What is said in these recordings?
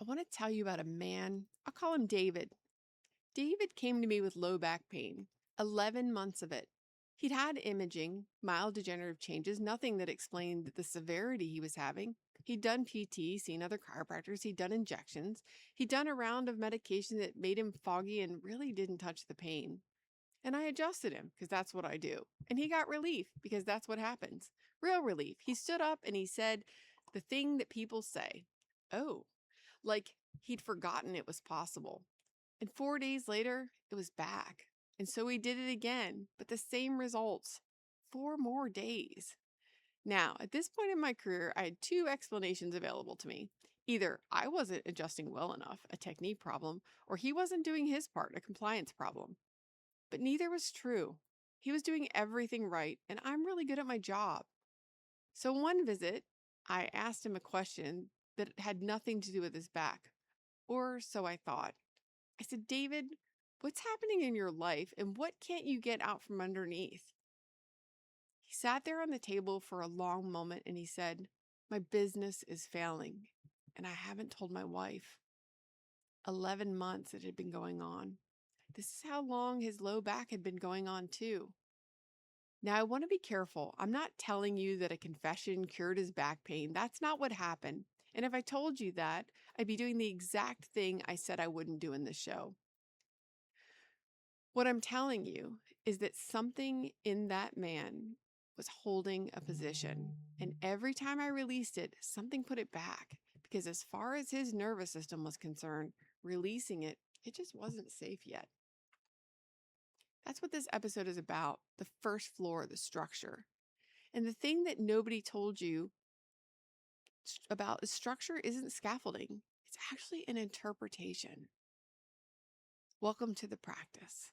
I want to tell you about a man. I'll call him David. David came to me with low back pain, 11 months of it. He'd had imaging, mild degenerative changes, nothing that explained the severity he was having. He'd done PT, seen other chiropractors, he'd done injections, he'd done a round of medication that made him foggy and really didn't touch the pain. And I adjusted him because that's what I do. And he got relief because that's what happens. Real relief. He stood up and he said the thing that people say. Oh, like he'd forgotten it was possible. And 4 days later, it was back. And so he did it again, but the same results. 4 more days. Now, at this point in my career, I had two explanations available to me. Either I wasn't adjusting well enough, a technique problem, or he wasn't doing his part, a compliance problem. But neither was true. He was doing everything right, and I'm really good at my job. So one visit, I asked him a question that had nothing to do with his back, or so I thought. I said, David, what's happening in your life and what can't you get out from underneath? He sat there on the table for a long moment and he said, my business is failing and I haven't told my wife. 11 months it had been going on. This is how long his low back had been going on too. Now, I want to be careful. I'm not telling you that a confession cured his back pain. That's not what happened. And if I told you that, I'd be doing the exact thing I said I wouldn't do in this show. What I'm telling you is that something in that man was holding a position. And every time I released it, something put it back. Because as far as his nervous system was concerned, releasing it, it just wasn't safe yet. That's what this episode is about, the first floor, the structure. And the thing that nobody told you about structure isn't scaffolding. It's actually an interpretation. Welcome to the practice.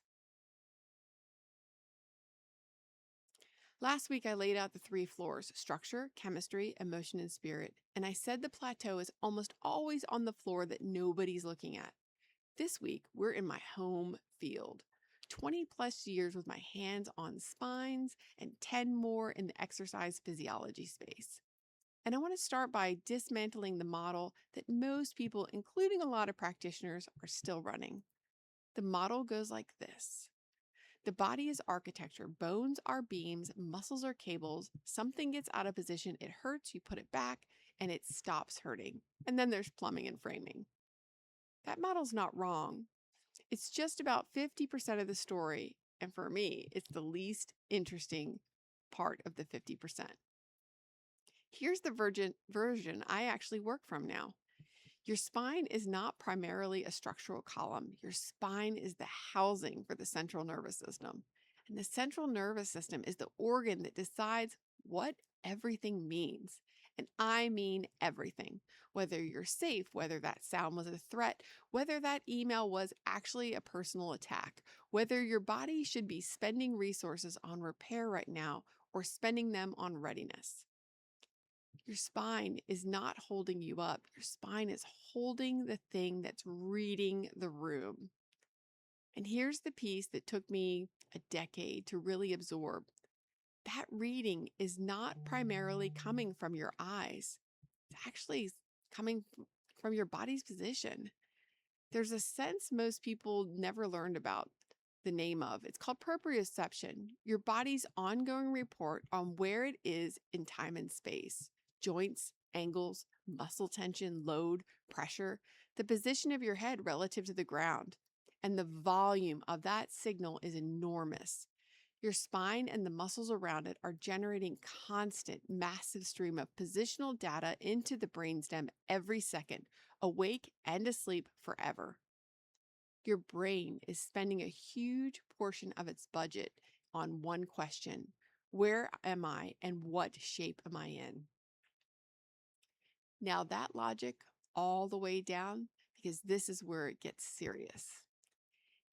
Last week, I laid out the 3 floors: structure, chemistry, emotion, and spirit. And I said the plateau is almost always on the floor that nobody's looking at. This week, we're in my home field. 20 plus years with my hands on spines and 10 more in the exercise physiology space. And I want to start by dismantling the model that most people, including a lot of practitioners, are still running. The model goes like this. The body is architecture. Bones are beams, muscles are cables. Something gets out of position, it hurts, you put it back, and it stops hurting. And then there's plumbing and framing. That model's not wrong. It's just about 50% of the story. And for me, it's the least interesting part of the 50%. Here's the version I actually work from now. Your spine is not primarily a structural column. Your spine is the housing for the central nervous system. And the central nervous system is the organ that decides what everything means. And I mean everything. Whether you're safe, whether that sound was a threat, whether that email was actually a personal attack, whether your body should be spending resources on repair right now or spending them on readiness. Your spine is not holding you up. Your spine is holding the thing that's reading the room. And here's the piece that took me a decade to really absorb. That reading is not primarily coming from your eyes. It's actually coming from your body's position. There's a sense most people never learned about the name of. It's called proprioception, your body's ongoing report on where it is in time and space. Joints, angles, muscle tension, load, pressure, the position of your head relative to the ground. And the volume of that signal is enormous. Your spine and the muscles around it are generating constant, massive stream of positional data into the brainstem every second, awake and asleep forever. Your brain is spending a huge portion of its budget on one question: where am I and what shape am I in? Now that logic all the way down, because this is where it gets serious.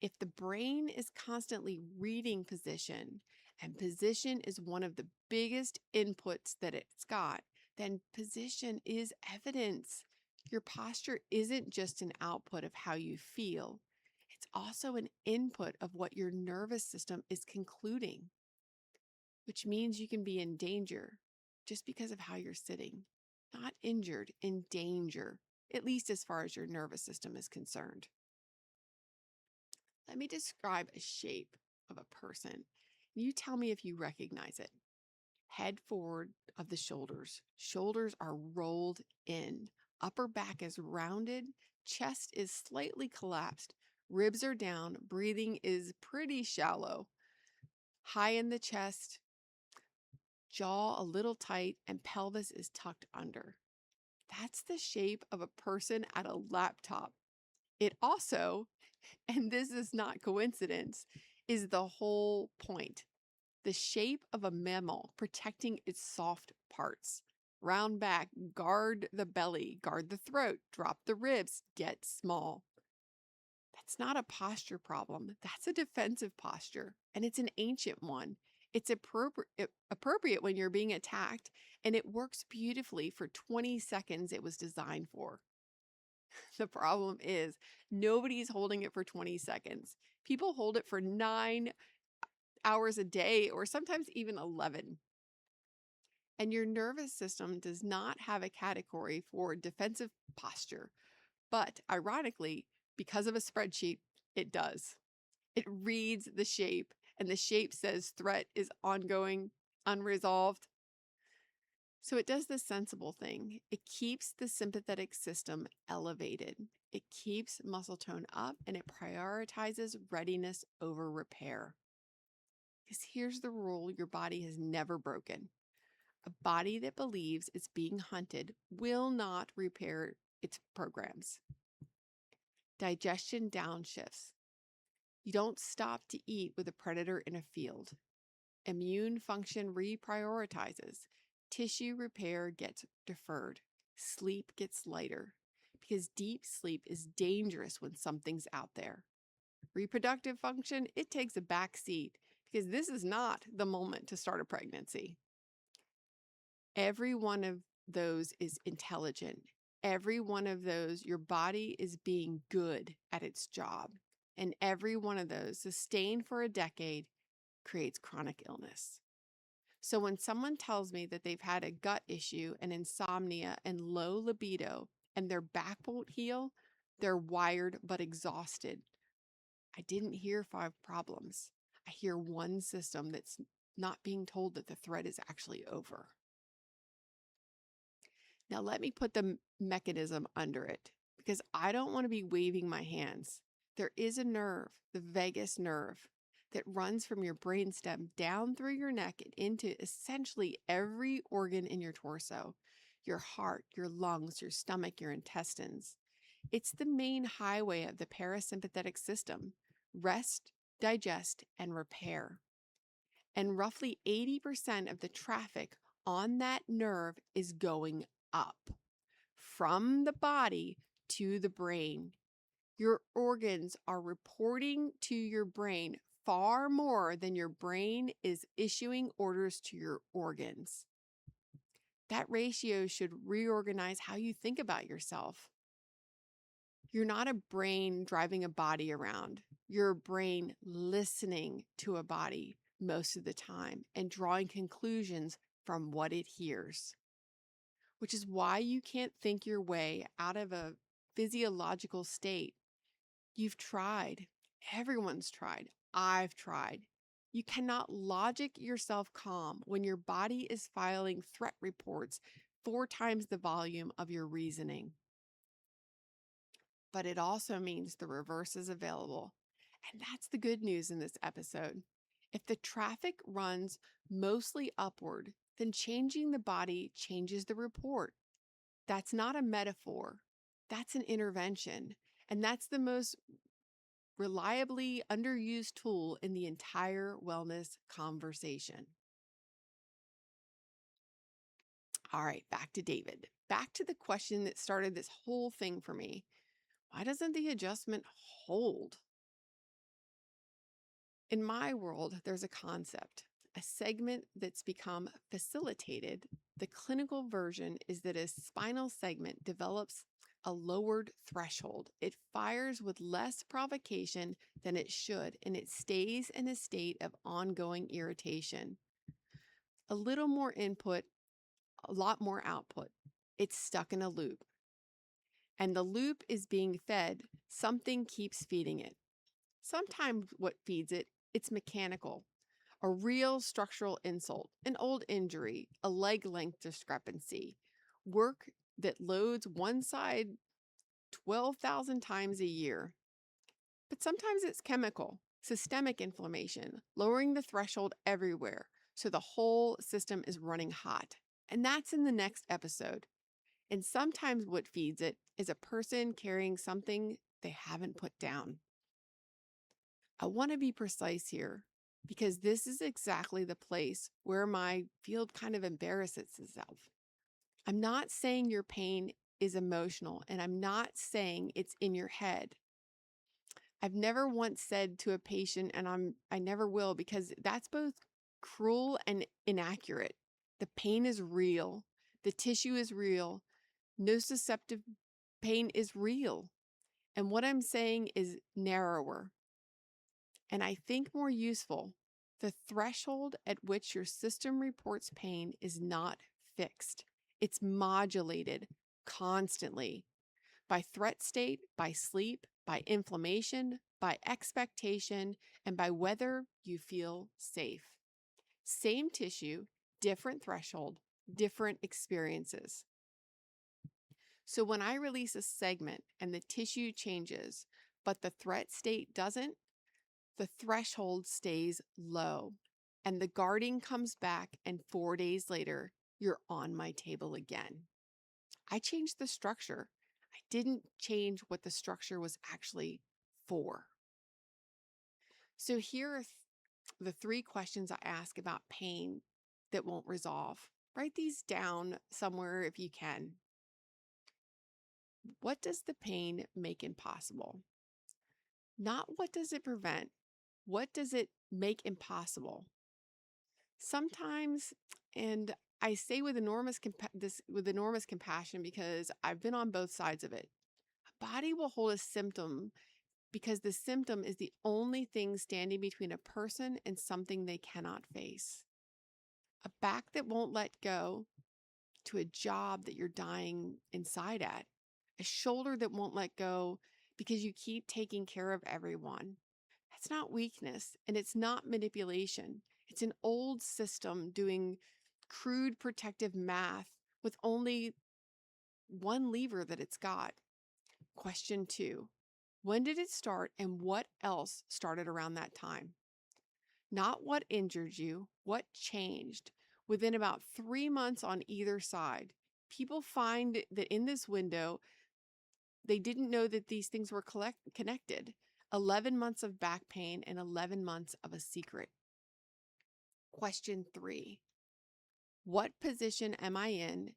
If the brain is constantly reading position, and position is one of the biggest inputs that it's got, then position is evidence. Your posture isn't just an output of how you feel. It's also an input of what your nervous system is concluding, which means you can be in danger just because of how you're sitting. Not injured, in danger. at least as far as your nervous system is concerned. Let me describe a shape of a person. You tell me if you recognize it. Head forward of the shoulders. Shoulders are rolled in. Upper back is rounded. Chest is slightly collapsed. Ribs are down. Breathing is pretty shallow. High in the chest. Jaw a little tight, and pelvis is tucked under. That's the shape of a person at a laptop. It also, and this is not coincidence, is the whole point. The shape of a mammal protecting its soft parts. Round back, guard the belly, guard the throat, drop the ribs, get small. That's not a posture problem. That's a defensive posture, and it's an ancient one. It's appropriate when you're being attacked, and it works beautifully for 20 seconds it was designed for. The problem is nobody's holding it for 20 seconds. People hold it for 9 hours a day or sometimes even 11. And your nervous system does not have a category for defensive posture. But ironically, because of a spreadsheet, it does. It reads the shape, and the shape says threat is ongoing, unresolved. So it does the sensible thing. It keeps the sympathetic system elevated. It keeps muscle tone up, and it prioritizes readiness over repair. Because here's the rule your body has never broken. A body that believes it's being hunted will not repair its programs. Digestion downshifts. You don't stop to eat with a predator in a field. Immune function reprioritizes. Tissue repair gets deferred. Sleep gets lighter because deep sleep is dangerous when something's out there. Reproductive function, it takes a back seat because this is not the moment to start a pregnancy. Every one of those is intelligent. Every one of those, your body is being good at its job. And every one of those, sustained for a decade, creates chronic illness. So when someone tells me that they've had a gut issue and insomnia and low libido and their back won't heal, they're wired but exhausted. I didn't hear 5 problems. I hear one system that's not being told that the threat is actually over. Now let me put the mechanism under it because I don't want to be waving my hands. There is a nerve, the vagus nerve, that runs from your brainstem down through your neck and into essentially every organ in your torso, your heart, your lungs, your stomach, your intestines. It's the main highway of the parasympathetic system: rest, digest, and repair. And roughly 80% of the traffic on that nerve is going up from the body to the brain. Your organs are reporting to your brain far more than your brain is issuing orders to your organs. That ratio should reorganize how you think about yourself. You're not a brain driving a body around. You're a brain listening to a body most of the time and drawing conclusions from what it hears, which is why you can't think your way out of a physiological state. You've tried. Everyone's tried. I've tried. You cannot logic yourself calm when your body is filing threat reports 4 times the volume of your reasoning. But it also means the reverse is available. And that's the good news in this episode. If the traffic runs mostly upward, then changing the body changes the report. That's not a metaphor. That's an intervention. And that's the most reliably underused tool in the entire wellness conversation. All right, back to David. Back to the question that started this whole thing for me. Why doesn't the adjustment hold? In my world, there's a concept, a segment that's become facilitated. The clinical version is that a spinal segment develops a lowered threshold. It fires with less provocation than it should, and it stays in a state of ongoing irritation. A little more input, a lot more output. It's stuck in a loop. and the loop is being fed, something keeps feeding it. Sometimes what feeds it, it's mechanical, a real structural insult, an old injury, a leg length discrepancy, work that loads one side 12,000 times a year. But sometimes it's chemical, systemic inflammation, lowering the threshold everywhere, so the whole system is running hot. And that's in the next episode. And sometimes what feeds it is a person carrying something they haven't put down. I want to be precise here because this is exactly the place where my field kind of embarrasses itself. I'm not saying your pain is emotional, and I'm not saying it's in your head. I've never once said to a patient, and I never will, because that's both cruel and inaccurate. The pain is real. The tissue is real. Nociceptive pain is real. And what I'm saying is narrower, and I think more useful. The threshold at which your system reports pain is not fixed. It's modulated constantly by threat state, by sleep, by inflammation, by expectation, and by whether you feel safe. Same tissue, different threshold, different experiences. So when I release a segment and the tissue changes, but the threat state doesn't, the threshold stays low and the guarding comes back, and 4 days later, you're on my table again. I changed the structure. I didn't change what the structure was actually for. So here are the 3 questions I ask about pain that won't resolve. Write these down somewhere if you can. What does the pain make impossible? Not what does it prevent? What does it make impossible? Sometimes, and I say with enormous compassion because I've been on both sides of it. A body will hold a symptom because the symptom is the only thing standing between a person and something they cannot face. A back that won't let go to a job that you're dying inside at. A shoulder that won't let go because you keep taking care of everyone. That's not weakness, and it's not manipulation. It's an old system doing crude protective math with only one lever that it's got. Question 2. When did it start, and what else started around that time? Not what injured you, what changed. Within about 3 months on either side, people find that in this window, they didn't know that these things were connected. 11 months of back pain and 11 months of a secret. Question 3. What position am I in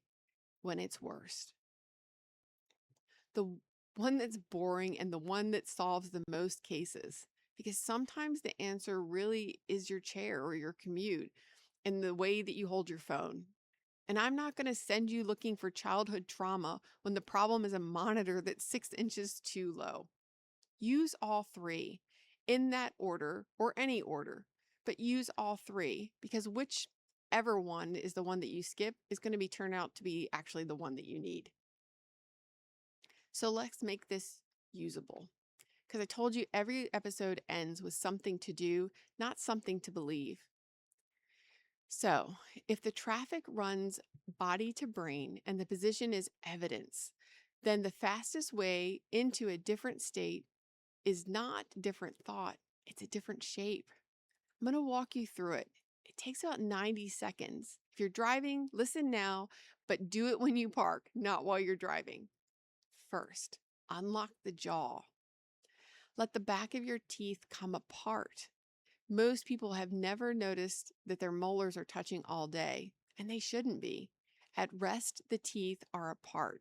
when it's worst? The one that's boring and the one that solves the most cases. Because sometimes the answer really is your chair or your commute and the way that you hold your phone. And I'm not going to send you looking for childhood trauma when the problem is a monitor that's 6 inches too low. Use all 3 in that order or any order, but use all 3 because whichever one is the one that you skip is going to be turned out to be actually the one that you need. So let's make this usable, because I told you every episode ends with something to do, not something to believe. So if the traffic runs body to brain and the position is evidence, then the fastest way into a different state is not different thought, it's a different shape. I'm going to walk you through it. It takes about 90 seconds. If you're driving, listen now, but do it when you park, not while you're driving. First, unlock the jaw. Let the back of your teeth come apart. Most people have never noticed that their molars are touching all day, and they shouldn't be. At rest, the teeth are apart.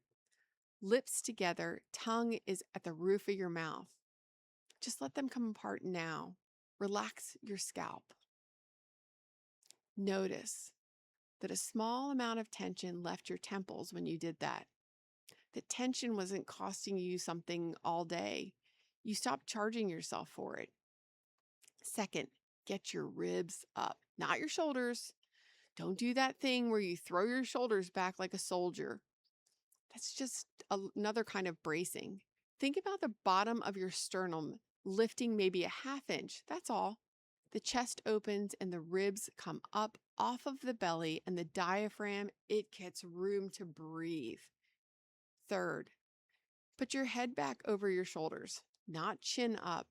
Lips together, tongue is at the roof of your mouth. Just let them come apart now. Relax your scalp. Notice that a small amount of tension left your temples when you did that. The tension wasn't costing you something all day. You stopped charging yourself for it. Second, get your ribs up, not your shoulders. Don't do that thing where you throw your shoulders back like a soldier. That's just another kind of bracing. Think about the bottom of your sternum lifting maybe a half inch. That's all. The chest opens and the ribs come up off of the belly, and the diaphragm, it gets room to breathe. Third, put your head back over your shoulders, not chin up.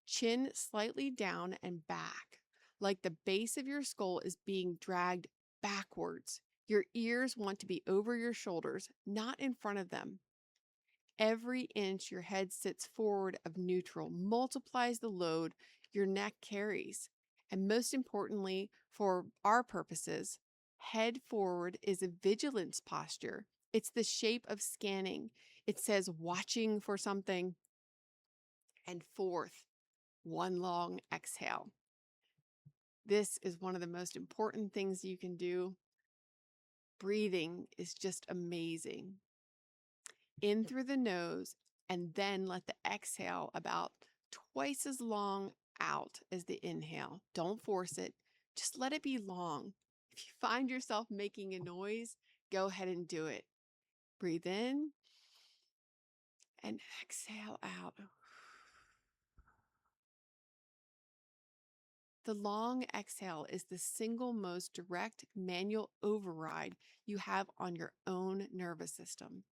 Chin slightly down and back, like the base of your skull is being dragged backwards. Your ears want to be over your shoulders, not in front of them. Every inch your head sits forward of neutral multiplies the load your neck carries. And most importantly, for our purposes, head forward is a vigilance posture. It's the shape of scanning. It says watching for something. And fourth, one long exhale. This is one of the most important things you can do. Breathing is just amazing. In through the nose, and then let the exhale about twice as long out as the inhale. Don't force it. Just let it be long. If you find yourself making a noise, go ahead and do it. Breathe in and exhale out. The long exhale is the single most direct manual override you have on your own nervous system.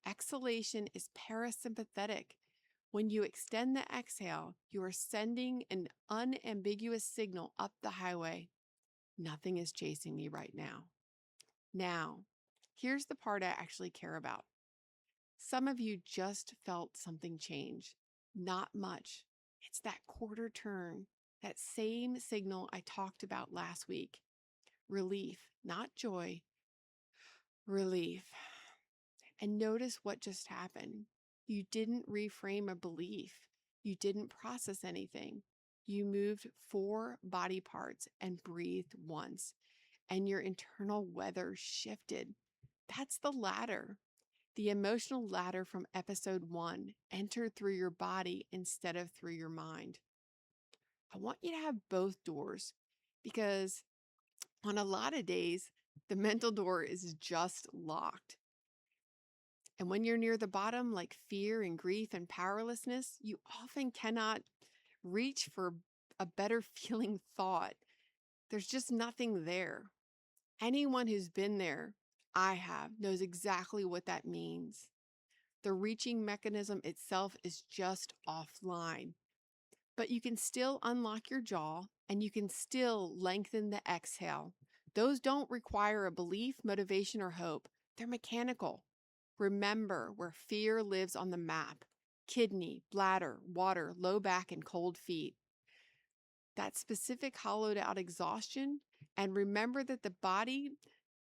Exhalation is parasympathetic. When you extend the exhale, you are sending an unambiguous signal up the highway. Nothing is chasing me right now. Now, here's the part I actually care about. Some of you just felt something change. Not much. It's that quarter turn, that same signal I talked about last week. Relief, not joy. Relief. And notice what just happened. You didn't reframe a belief. You didn't process anything. You moved 4 body parts and breathed once, and your internal weather shifted. That's the ladder. The emotional ladder from episode 1 entered through your body instead of through your mind. I want you to have both doors, because on a lot of days, the mental door is just locked. And when you're near the bottom, like fear and grief and powerlessness, you often cannot reach for a better feeling thought. There's just nothing there. Anyone who's been there, I have, knows exactly what that means. The reaching mechanism itself is just offline. But you can still unlock your jaw, and you can still lengthen the exhale. Those don't require a belief, motivation, or hope. They're mechanical. Remember where fear lives on the map: kidney, bladder, water, low back, and cold feet. That specific hollowed out exhaustion. And remember that the body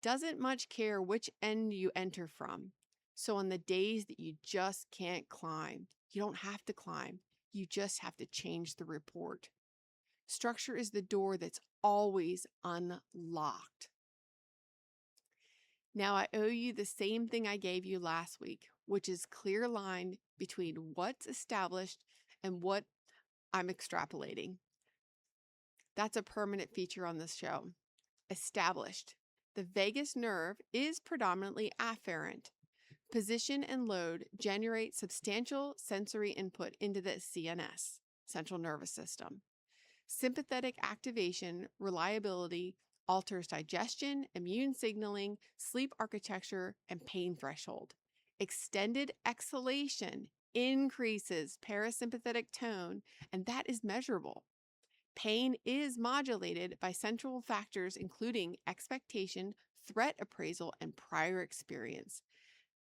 doesn't much care which end you enter from. So on the days that you just can't climb, you don't have to climb. You just have to change the report. Structure is the door that's always unlocked. Now I owe you the same thing I gave you last week, which is clear line between what's established and what I'm extrapolating. That's a permanent feature on this show. Established. The vagus nerve is predominantly afferent. Position and load generate substantial sensory input into the CNS, central nervous system. Sympathetic activation, reliability, alters digestion, immune signaling, sleep architecture, and pain threshold. Extended exhalation increases parasympathetic tone, and that is measurable. Pain is modulated by central factors including expectation, threat appraisal, and prior experience.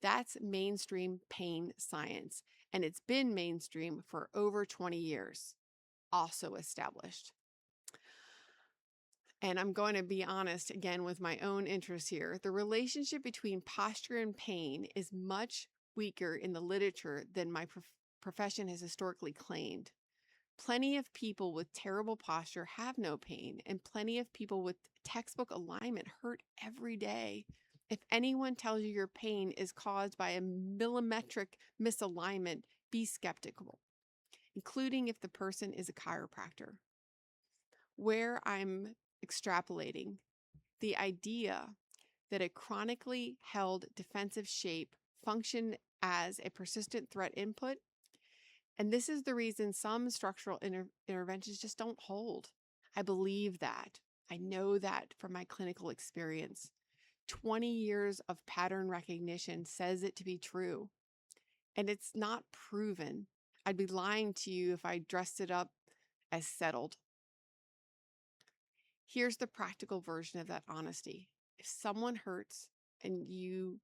That's mainstream pain science, and it's been mainstream for over 20 years. Also established. And I'm going to be honest again with my own interest here. The relationship between posture and pain is much weaker in the literature than my profession has historically claimed. Plenty of people with terrible posture have no pain, and plenty of people with textbook alignment hurt every day. If anyone tells you your pain is caused by a millimetric misalignment, be skeptical, including if the person is a chiropractor. Where I'm extrapolating, the idea that a chronically held defensive shape function as a persistent threat input. And this is the reason some structural interventions just don't hold. I believe that. I know that from my clinical experience. 20 years of pattern recognition says it to be true. And it's not proven. I'd be lying to you if I dressed it up as settled. Here's the practical version of that honesty. If someone hurts and you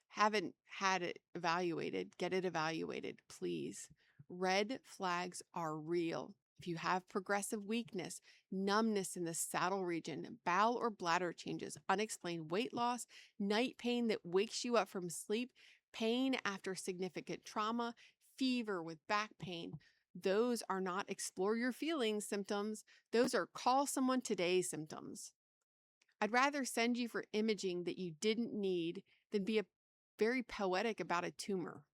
haven't had it evaluated, get it evaluated, please. Red flags are real. If you have progressive weakness, numbness in the saddle region, bowel or bladder changes, unexplained weight loss, night pain that wakes you up from sleep, pain after significant trauma, fever with back pain, those are not explore your feelings symptoms. Those are call someone today symptoms. I'd rather send you for imaging that you didn't need than be very poetic about a tumor.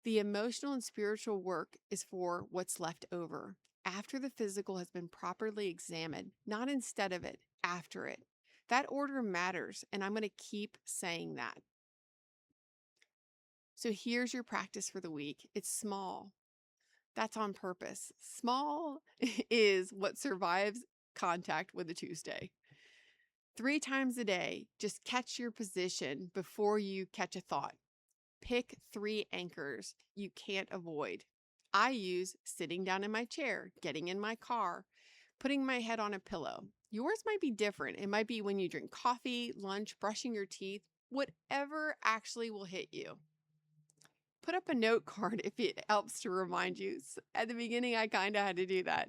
The emotional and spiritual work is for what's left over after the physical has been properly examined, not instead of it, after it. That order matters, and I'm going to keep saying that. So here's your practice for the week. It's small. That's on purpose. Small is what survives contact with a Tuesday. 3 times a day, just catch your position before you catch a thought. Pick 3 anchors you can't avoid. I use sitting down in my chair, getting in my car, putting my head on a pillow. Yours might be different. It might be when you drink coffee, lunch, brushing your teeth, whatever actually will hit you. Put up a note card if it helps to remind you. At the beginning, I kind of had to do that.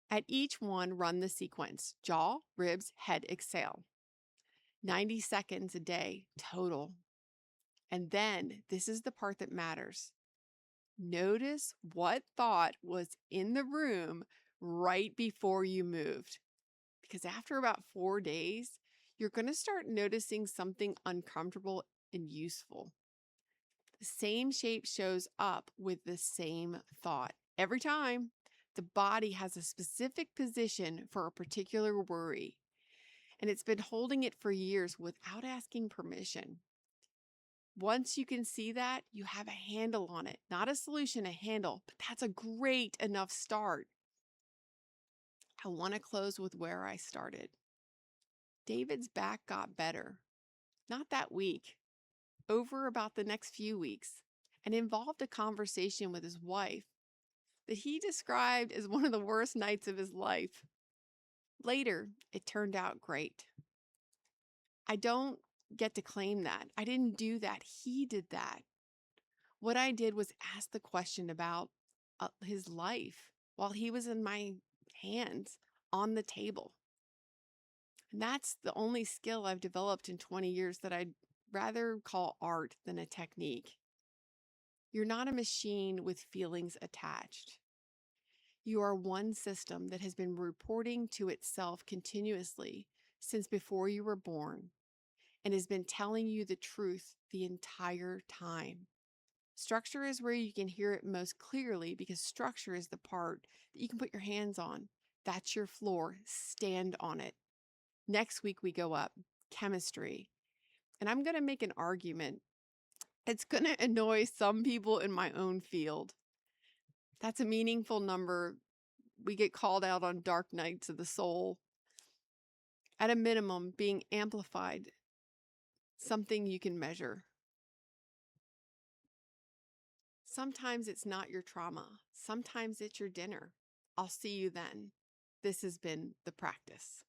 At each one, run the sequence: jaw, ribs, head, exhale. 90 seconds a day total. And then, this is the part that matters. Notice what thought was in the room right before you moved. Because after about 4 days, you're going to start noticing something uncomfortable and useful. The same shape shows up with the same thought. Every time, the body has a specific position for a particular worry, and it's been holding it for years without asking permission. Once you can see that, you have a handle on it. Not a solution, a handle, but that's a great enough start. I want to close with where I started. David's back got better. Not that week, over about the next few weeks, and involved a conversation with his wife that he described as one of the worst nights of his life. Later, it turned out great. I don't get to claim that. I didn't do that. He did that. What I did was ask the question about his life while he was in my hands on the table. And that's the only skill I've developed in 20 years that I'd rather call art than a technique. You're not a machine with feelings attached. You are one system that has been reporting to itself continuously since before you were born and has been telling you the truth the entire time. Structure is where you can hear it most clearly because structure is the part that you can put your hands on. That's your floor. Stand on it. Next week we go up, chemistry. And I'm going to make an argument. It's going to annoy some people in my own field. That's a meaningful number. We get called out on dark nights of the soul. At a minimum, being amplified, something you can measure. Sometimes it's not your trauma. Sometimes it's your dinner. I'll see you then. This has been The Practice.